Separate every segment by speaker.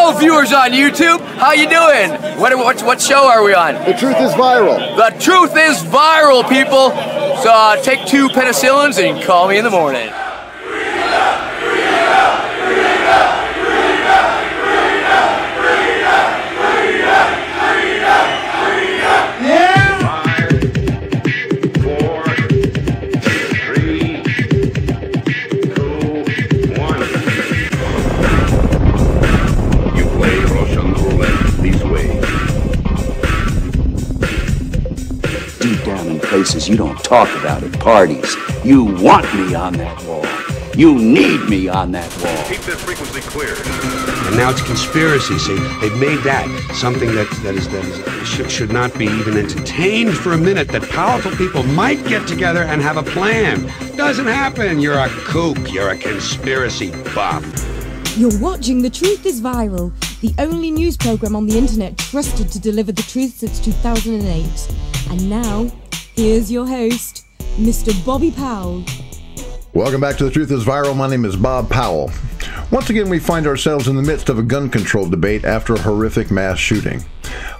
Speaker 1: Hello, viewers on YouTube. How you doing? What show are we on?
Speaker 2: The truth is viral.
Speaker 1: The truth is viral, people. So take 2 penicillins and call me in the morning.
Speaker 3: Places you don't talk about at parties. You want me on that wall. You need me on that wall.
Speaker 4: Keep that frequency clear.
Speaker 5: And now it's conspiracy. See, they've made that something that should not be even entertained for a minute. That powerful people might get together and have a plan. Doesn't happen. You're a kook. You're a conspiracy buff.
Speaker 6: You're watching The Truth is Viral, the only news program on the internet trusted to deliver the truth since 2008. And now, here's your host, Mr. Bobby Powell.
Speaker 2: Welcome back to The Truth is Viral. My name is Bob Powell. Once again, we find ourselves in the midst of a gun control debate after a horrific mass shooting.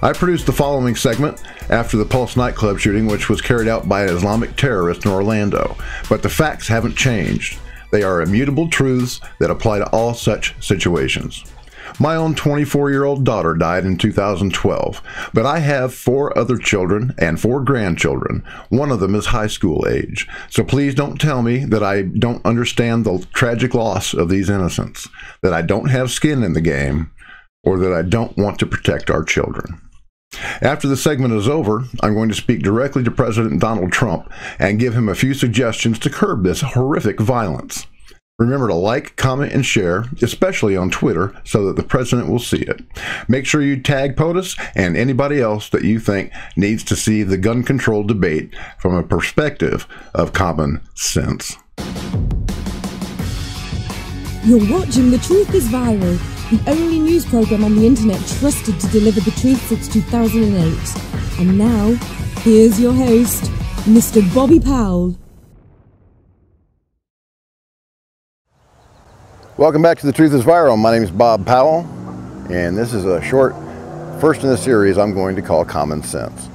Speaker 2: I produced the following segment after the Pulse nightclub shooting, which was carried out by an Islamic terrorist in Orlando. But the facts haven't changed. They are immutable truths that apply to all such situations. My own 24-year-old daughter died in 2012, but I have 4 other children and 4 grandchildren. One of them is high school age. So please don't tell me that I don't understand the tragic loss of these innocents, that I don't have skin in the game, or that I don't want to protect our children. After the segment is over, I'm going to speak directly to President Donald Trump and give him a few suggestions to curb this horrific violence. Remember to like, comment, and share, especially on Twitter, so that the president will see it. Make sure you tag POTUS and anybody else that you think needs to see the gun control debate from a perspective of common sense.
Speaker 6: You're watching The Truth is Viral, the only news program on the internet trusted to deliver the truth since 2008. And now, here's your host, Mr. Bobby Powell.
Speaker 2: Welcome back to The Truth is Viral. My name is Bob Powell, and this is a short first in the series I'm going to call Common Sense.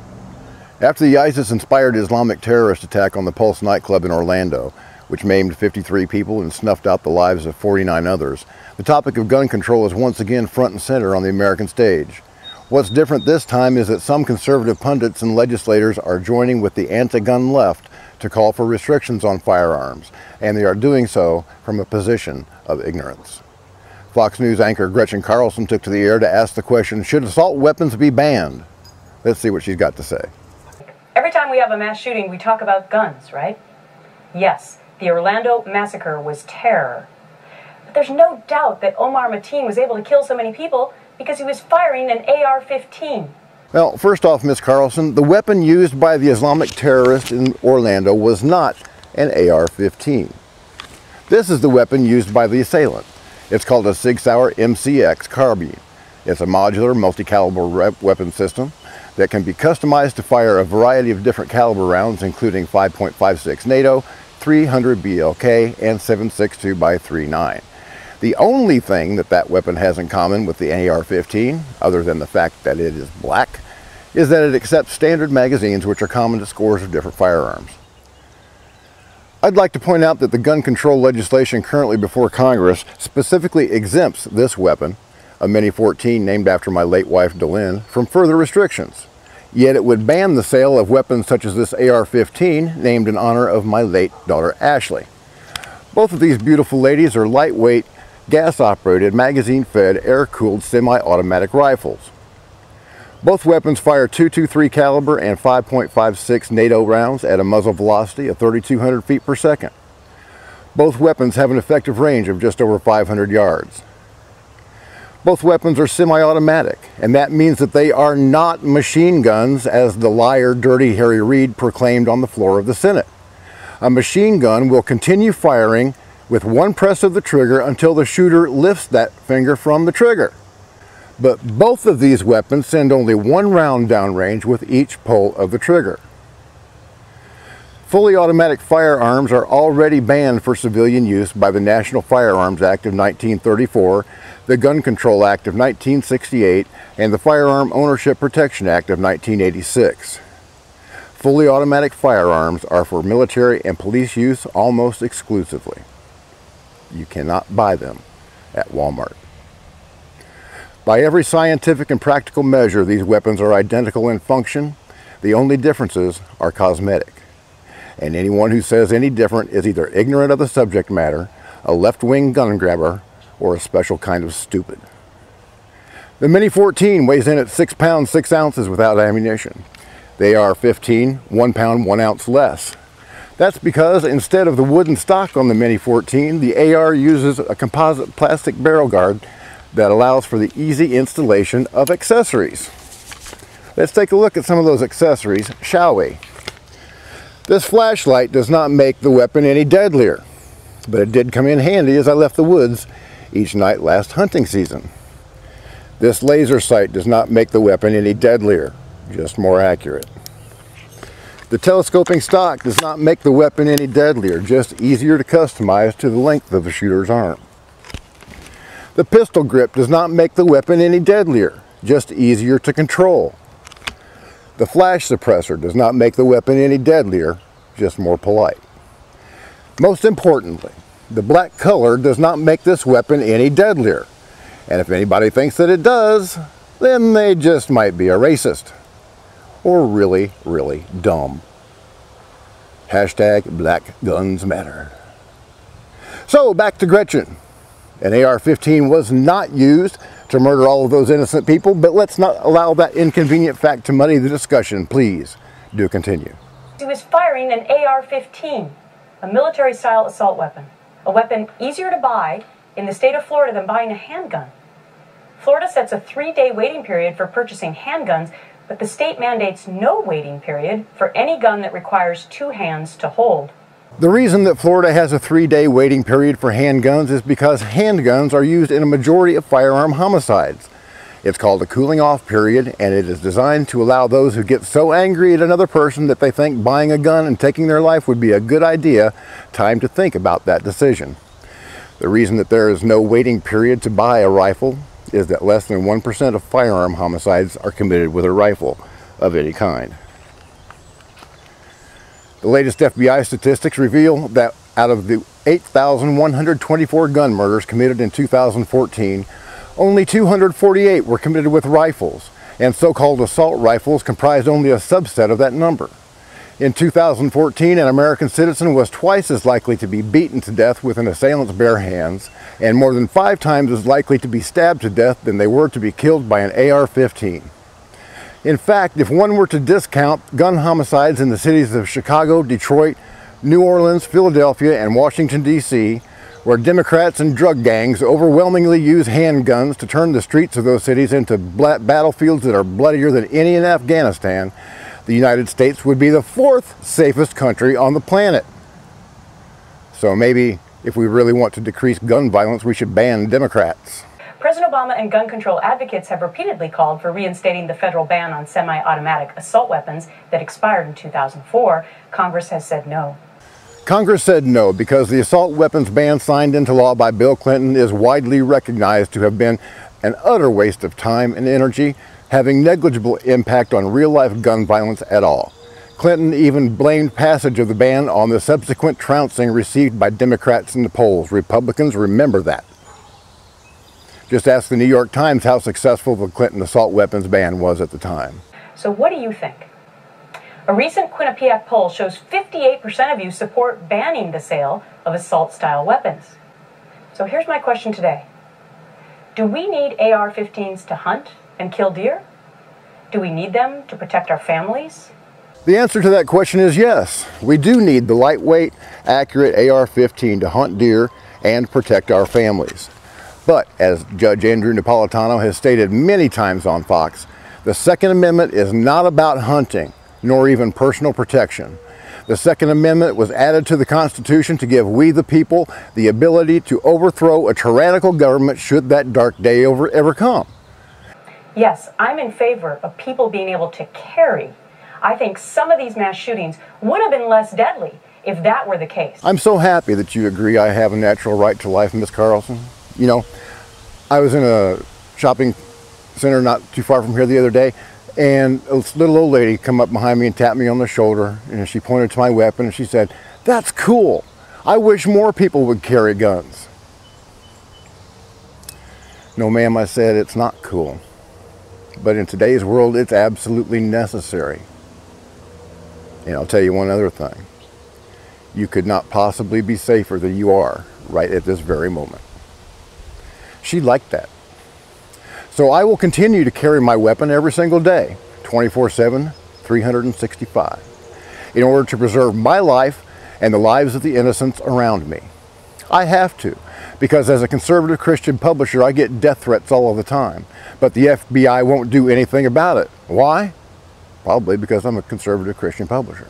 Speaker 2: After the ISIS-inspired Islamic terrorist attack on the Pulse nightclub in Orlando, which maimed 53 people and snuffed out the lives of 49 others, the topic of gun control is once again front and center on the American stage. What's different this time is that some conservative pundits and legislators are joining with the anti-gun left to call for restrictions on firearms, and they are doing so from a position of ignorance. Fox News anchor Gretchen Carlson took to the air to ask the question, should assault weapons be banned? Let's see what she's got to say.
Speaker 7: Every time we have a mass shooting, we talk about guns, right? Yes, the Orlando massacre was terror. But there's no doubt that Omar Mateen was able to kill so many people because he was firing an AR-15.
Speaker 2: Well, first off, Ms. Carlson, the weapon used by the Islamic terrorist in Orlando was not an AR-15. This is the weapon used by the assailant. It's called a Sig Sauer MCX carbine. It's a modular, multi-caliber weapon system that can be customized to fire a variety of different caliber rounds, including 5.56 NATO, 300 BLK, and 7.62 by 3.9. The only thing that weapon has in common with the AR-15, other than the fact that it is black, is that it accepts standard magazines, which are common to scores of different firearms. I'd like to point out that the gun control legislation currently before Congress specifically exempts this weapon, a Mini 14 named after my late wife Delynn, from further restrictions. Yet it would ban the sale of weapons such as this AR-15, named in honor of my late daughter Ashley. Both of these beautiful ladies are lightweight, gas-operated, magazine-fed, air-cooled semi-automatic rifles. Both weapons fire .223 caliber and 5.56 NATO rounds at a muzzle velocity of 3,200 feet per second. Both weapons have an effective range of just over 500 yards. Both weapons are semi-automatic, and that means that they are not machine guns, as the liar Dirty Harry Reid proclaimed on the floor of the Senate. A machine gun will continue firing with one press of the trigger until the shooter lifts that finger from the trigger. But both of these weapons send only one round downrange with each pull of the trigger. Fully automatic firearms are already banned for civilian use by the National Firearms Act of 1934, the Gun Control Act of 1968, and the Firearm Ownership Protection Act of 1986. Fully automatic firearms are for military and police use almost exclusively. You cannot buy them at Walmart. By every scientific and practical measure, these weapons are identical in function. The only differences are cosmetic. And anyone who says any different is either ignorant of the subject matter, a left-wing gun grabber, or a special kind of stupid. The Mini-14 weighs in at 6 pounds 6 ounces without ammunition. The AR-15, 1 pound 1 ounce less. That's because instead of the wooden stock on the Mini-14, the AR uses a composite plastic barrel guard that allows for the easy installation of accessories. Let's take a look at some of those accessories, shall we? This flashlight does not make the weapon any deadlier, but it did come in handy as I left the woods each night last hunting season. This laser sight does not make the weapon any deadlier, just more accurate. The telescoping stock does not make the weapon any deadlier, just easier to customize to the length of the shooter's arm. The pistol grip does not make the weapon any deadlier, just easier to control. The flash suppressor does not make the weapon any deadlier, just more polite. Most importantly, the black color does not make this weapon any deadlier. And if anybody thinks that it does, then they just might be a racist. Or really, really dumb. Hashtag Black Guns Matter. So, back to Gretchen. An AR-15 was not used to murder all of those innocent people, but let's not allow that inconvenient fact to muddy the discussion. Please do continue.
Speaker 7: He was firing an AR-15, a military-style assault weapon, a weapon easier to buy in the state of Florida than buying a handgun. Florida sets a 3-day waiting period for purchasing handguns, but the state mandates no waiting period for any gun that requires 2 hands to hold.
Speaker 2: The reason that Florida has a 3-day waiting period for handguns is because handguns are used in a majority of firearm homicides. It's called a cooling off period, and it is designed to allow those who get so angry at another person that they think buying a gun and taking their life would be a good idea time to think about that decision. The reason that there is no waiting period to buy a rifle is that less than 1% of firearm homicides are committed with a rifle of any kind. The latest FBI statistics reveal that out of the 8,124 gun murders committed in 2014, only 248 were committed with rifles, and so-called assault rifles comprised only a subset of that number. In 2014, an American citizen was twice as likely to be beaten to death with an assailant's bare hands, and more than 5 times as likely to be stabbed to death than they were to be killed by an AR-15. In fact, if one were to discount gun homicides in the cities of Chicago, Detroit, New Orleans, Philadelphia, and Washington, D.C., where Democrats and drug gangs overwhelmingly use handguns to turn the streets of those cities into battlefields that are bloodier than any in Afghanistan, the United States would be the 4th safest country on the planet. So maybe if we really want to decrease gun violence, we should ban Democrats.
Speaker 7: President Obama and gun control advocates have repeatedly called for reinstating the federal ban on semi-automatic assault weapons that expired in 2004. Congress has said no.
Speaker 2: Congress said no because the assault weapons ban signed into law by Bill Clinton is widely recognized to have been an utter waste of time and energy, having negligible impact on real-life gun violence at all. Clinton even blamed passage of the ban on the subsequent trouncing received by Democrats in the polls. Republicans remember that. Just ask the New York Times how successful the Clinton assault weapons ban was at the time.
Speaker 7: So what do you think? A recent Quinnipiac poll shows 58% of you support banning the sale of assault-style weapons. So here's my question today. Do we need AR-15s to hunt and kill deer? Do we need them to protect our families?
Speaker 2: The answer to that question is yes. We do need the lightweight, accurate AR-15 to hunt deer and protect our families. But, as Judge Andrew Napolitano has stated many times on Fox, the Second Amendment is not about hunting, nor even personal protection. The Second Amendment was added to the Constitution to give we the people the ability to overthrow a tyrannical government should that dark day ever come.
Speaker 7: Yes, I'm in favor of people being able to carry. I think some of these mass shootings would have been less deadly if that were the case.
Speaker 2: I'm so happy that you agree I have a natural right to life, Miss Carlson. You know, I was in a shopping center not too far from here the other day, and a little old lady come up behind me and tapped me on the shoulder, and she pointed to my weapon and she said, "That's cool. I wish more people would carry guns." No, ma'am, I said, it's not cool. But in today's world, it's absolutely necessary. And I'll tell you one other thing. You could not possibly be safer than you are right at this very moment. She liked that. So I will continue to carry my weapon every single day, 24/7, 365, in order to preserve my life and the lives of the innocents around me. I have to, because as a conservative Christian publisher, I get death threats all of the time. But the FBI won't do anything about it. Why? Probably because I'm a conservative Christian publisher.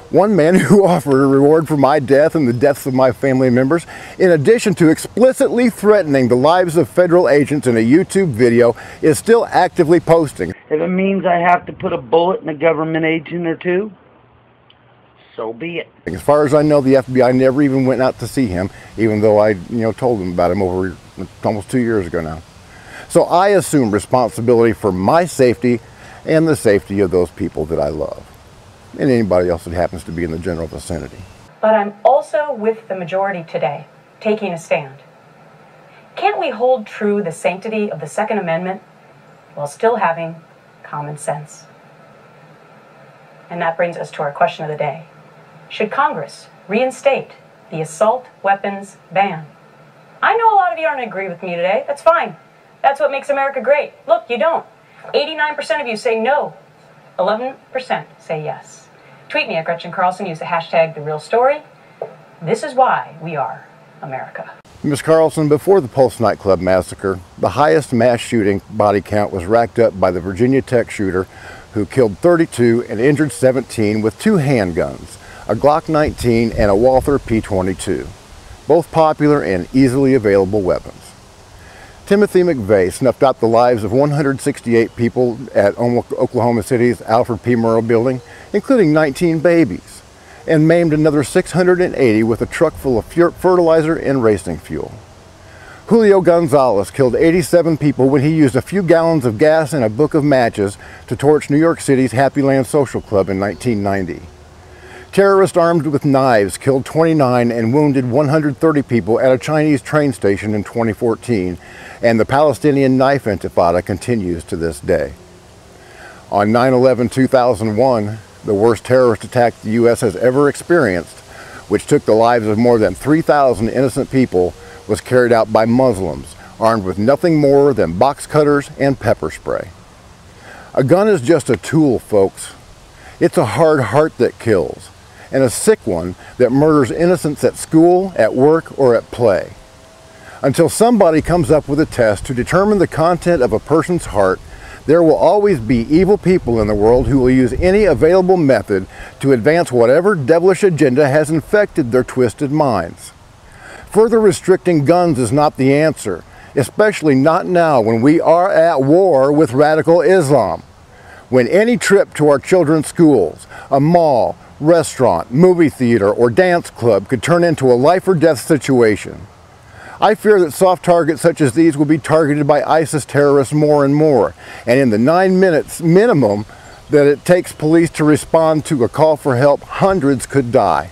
Speaker 2: One man who offered a reward for my death and the deaths of my family members, in addition to explicitly threatening the lives of federal agents in a YouTube video, is still actively posting.
Speaker 4: If it means I have to put a bullet in a government agent or two, so be it.
Speaker 2: As far as I know, the FBI never even went out to see him, even though I, told them about him over almost 2 years ago now. So I assume responsibility for my safety and the safety of those people that I love, and anybody else that happens to be in the general vicinity.
Speaker 7: But I'm also with the majority today, taking a stand. Can't we hold true the sanctity of the Second Amendment while still having common sense? And that brings us to our question of the day. Should Congress reinstate the assault weapons ban? I know a lot of you aren't agree with me today. That's fine. That's what makes America great. Look, you don't. 89% of you say no. 11% say yes. Tweet me at Gretchen Carlson. Use the hashtag #TheRealStory. This is why we are America.
Speaker 2: Ms. Carlson, before the Pulse nightclub massacre, the highest mass shooting body count was racked up by the Virginia Tech shooter who killed 32 and injured 17 with 2 handguns, a Glock 19 and a Walther P22, both popular and easily available weapons. Timothy McVeigh snuffed out the lives of 168 people at Oklahoma City's Alfred P. Murrah building, including 19 babies, and maimed another 680 with a truck full of fertilizer and racing fuel. Julio Gonzalez killed 87 people when he used a few gallons of gas and a book of matches to torch New York City's Happy Land Social Club in 1990. Terrorists armed with knives killed 29 and wounded 130 people at a Chinese train station in 2014, and the Palestinian knife intifada continues to this day. On 9/11/2001, the worst terrorist attack the U.S. has ever experienced, which took the lives of more than 3,000 innocent people, was carried out by Muslims, armed with nothing more than box cutters and pepper spray. A gun is just a tool, folks. It's a hard heart that kills, and a sick one that murders innocents at school, at work, or at play. Until somebody comes up with a test to determine the content of a person's heart, there will always be evil people in the world who will use any available method to advance whatever devilish agenda has infected their twisted minds. Further restricting guns is not the answer, especially not now when we are at war with radical Islam. When any trip to our children's schools, a mall, restaurant, movie theater, or dance club could turn into a life or death situation. I fear that soft targets such as these will be targeted by ISIS terrorists more and more, and in the 9 minutes minimum that it takes police to respond to a call for help, hundreds could die.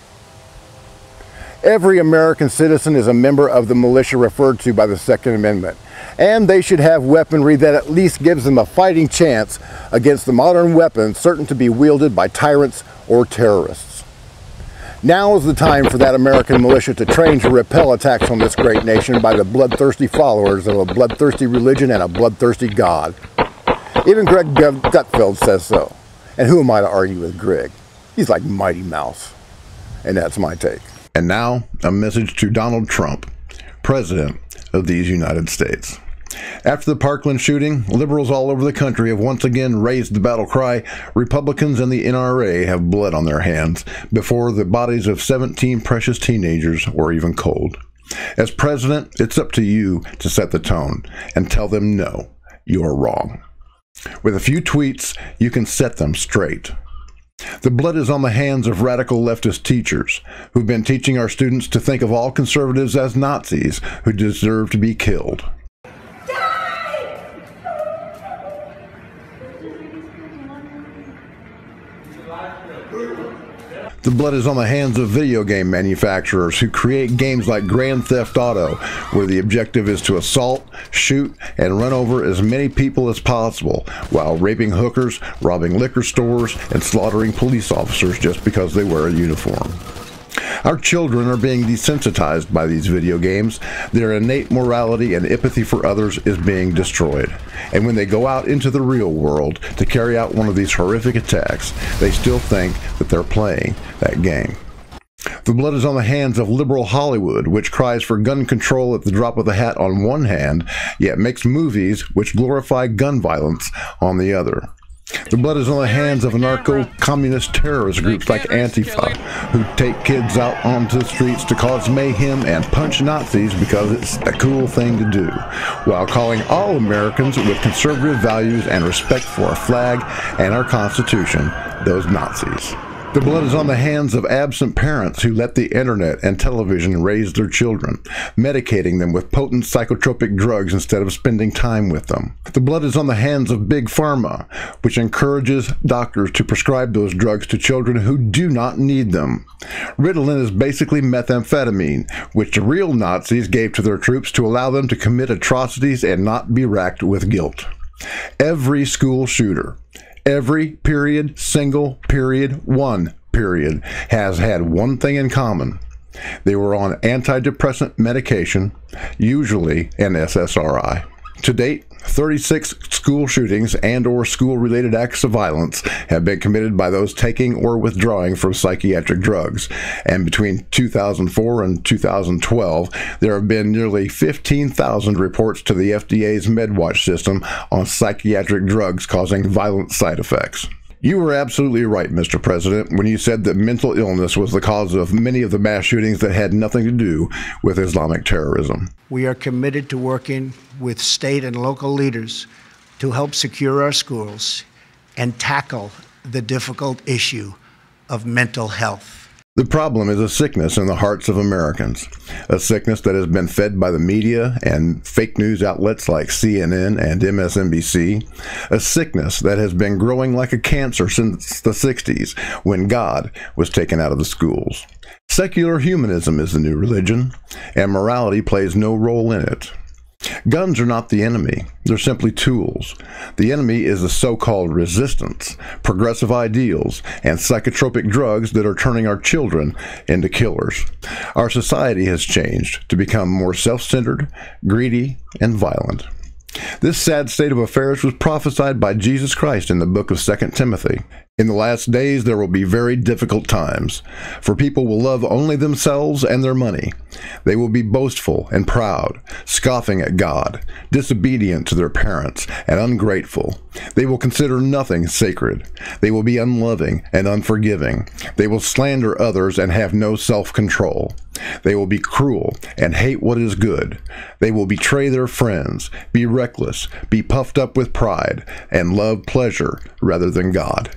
Speaker 2: Every American citizen is a member of the militia referred to by the Second Amendment, and they should have weaponry that at least gives them a fighting chance against the modern weapons certain to be wielded by tyrants or terrorists. Now is the time for that American militia to train to repel attacks on this great nation by the bloodthirsty followers of a bloodthirsty religion and a bloodthirsty God. Even Greg Gutfeld says so. And who am I to argue with Greg? He's like Mighty Mouse. And that's my take. And now, a message to Donald Trump, President of these United States. After the Parkland shooting, liberals all over the country have once again raised the battle cry. Republicans and the NRA have blood on their hands before the bodies of 17 precious teenagers were even cold. As president, it's up to you to set the tone and tell them no, you're wrong. With a few tweets, you can set them straight. The blood is on the hands of radical leftist teachers who've been teaching our students to think of all conservatives as Nazis who deserve to be killed. The blood is on the hands of video game manufacturers who create games like Grand Theft Auto, where the objective is to assault, shoot, and run over as many people as possible, while raping hookers, robbing liquor stores, and slaughtering police officers just because they wear a uniform. Our children are being desensitized by these video games. Their innate morality and empathy for others is being destroyed. And when they go out into the real world to carry out one of these horrific attacks, they still think that they're playing that game. The blood is on the hands of liberal Hollywood, which cries for gun control at the drop of the hat on one hand, yet makes movies which glorify gun violence on the other. The blood is on the hands of anarcho-communist terrorist groups like Antifa, who take kids out onto the streets to cause mayhem and punch Nazis because it's a cool thing to do, while calling all Americans with conservative values and respect for our flag and our Constitution those Nazis. The blood is on the hands of absent parents who let the internet and television raise their children, medicating them with potent psychotropic drugs instead of spending time with them. The blood is on the hands of Big Pharma, which encourages doctors to prescribe those drugs to children who do not need them. Ritalin is basically methamphetamine, which the real Nazis gave to their troops to allow them to commit atrocities and not be racked with guilt. Every school shooter, every one period, has had one thing in common. They were on antidepressant medication, usually an SSRI. To date, 36 school shootings and/or school-related acts of violence have been committed by those taking or withdrawing from psychiatric drugs, and between 2004 and 2012, there have been nearly 15,000 reports to the FDA's MedWatch system on psychiatric drugs causing violent side effects. You were absolutely right, Mr. President, when you said that mental illness was the cause of many of the mass shootings that had nothing to do with Islamic terrorism.
Speaker 8: We are committed to working with state and local leaders to help secure our schools and tackle the difficult issue of mental health.
Speaker 2: The problem is a sickness in the hearts of Americans, a sickness that has been fed by the media and fake news outlets like CNN and MSNBC, a sickness that has been growing like a cancer since the 60s when God was taken out of the schools. Secular humanism is the new religion, and morality plays no role in it. Guns are not the enemy, they're simply tools. The enemy is the so-called resistance, progressive ideals, and psychotropic drugs that are turning our children into killers. Our society has changed to become more self-centered, greedy, and violent. This sad state of affairs was prophesied by Jesus Christ in the book of 2 Timothy. In the last days there will be very difficult times, for people will love only themselves and their money. They will be boastful and proud, scoffing at God, disobedient to their parents, and ungrateful. They will consider nothing sacred. They will be unloving and unforgiving. They will slander others and have no self-control. They will be cruel and hate what is good. They will betray their friends, be reckless, be puffed up with pride, and love pleasure rather than God.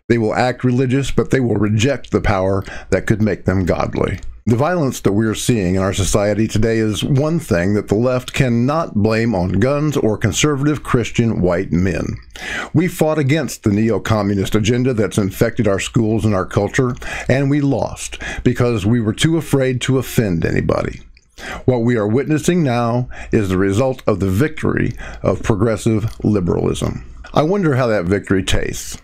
Speaker 2: They will act religious, but they will reject the power that could make them godly. The violence that we are seeing in our society today is one thing that the left cannot blame on guns or conservative Christian white men. We fought against the neo-communist agenda that's infected our schools and our culture, and we lost because we were too afraid to offend anybody. What we are witnessing now is the result of the victory of progressive liberalism. I wonder how that victory tastes.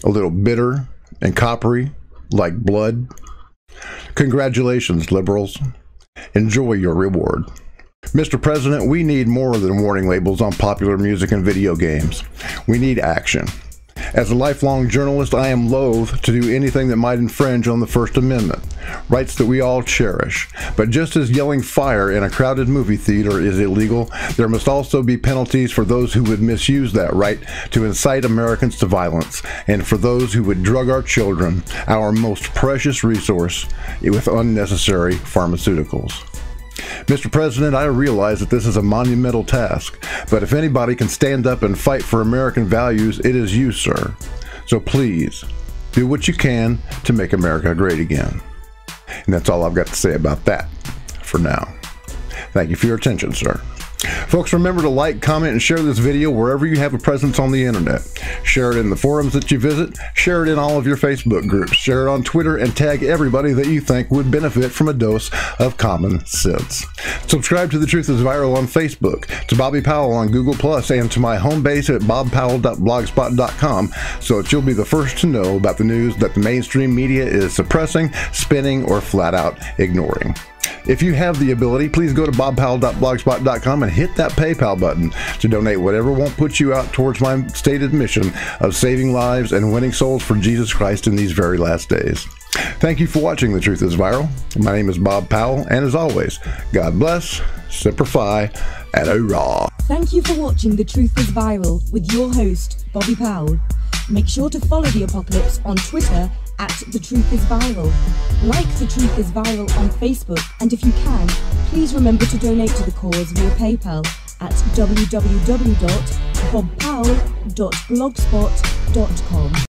Speaker 2: A little bitter and coppery, like blood. Congratulations, liberals. Enjoy your reward. Mr. President, we need more than warning labels on popular music and video games. We need action. As a lifelong journalist, I am loath to do anything that might infringe on the First Amendment, rights that we all cherish. But just as yelling fire in a crowded movie theater is illegal, there must also be penalties for those who would misuse that right to incite Americans to violence, and for those who would drug our children, our most precious resource, with unnecessary pharmaceuticals. Mr. President, I realize that this is a monumental task, but if anybody can stand up and fight for American values, it is you, sir. So please, Do what you can to make America great again. And that's all I've got to say about that for now. Thank you for your attention, sir. Folks, remember to like, comment, and share this video wherever you have a presence on the internet. Share it in the forums that you visit. Share it in all of your Facebook groups. Share it on Twitter and tag everybody that you think would benefit from a dose of common sense. Subscribe to The Truth is Viral on Facebook, to Bobby Powell on Google+, and to my home base at bobpowell.blogspot.com so that you'll be the first to know about the news that the mainstream media is suppressing, spinning, or flat out ignoring. If you have the ability, please go to bobpowell.blogspot.com and hit that PayPal button to donate whatever won't put you out towards my stated mission of saving lives and winning souls for Jesus Christ in these very last days. Thank you for watching The Truth is Viral. My name is Bob Powell, and as always, God bless, Semper Fi, and hurrah.
Speaker 6: Thank you for watching The Truth is Viral with your host, Bobby Powell. Make sure to follow The Apocalypse on Twitter at The Truth is Viral. Like The Truth is Viral on Facebook, and if you can, please remember to donate to the cause via PayPal at www.bobpowell.blogspot.com.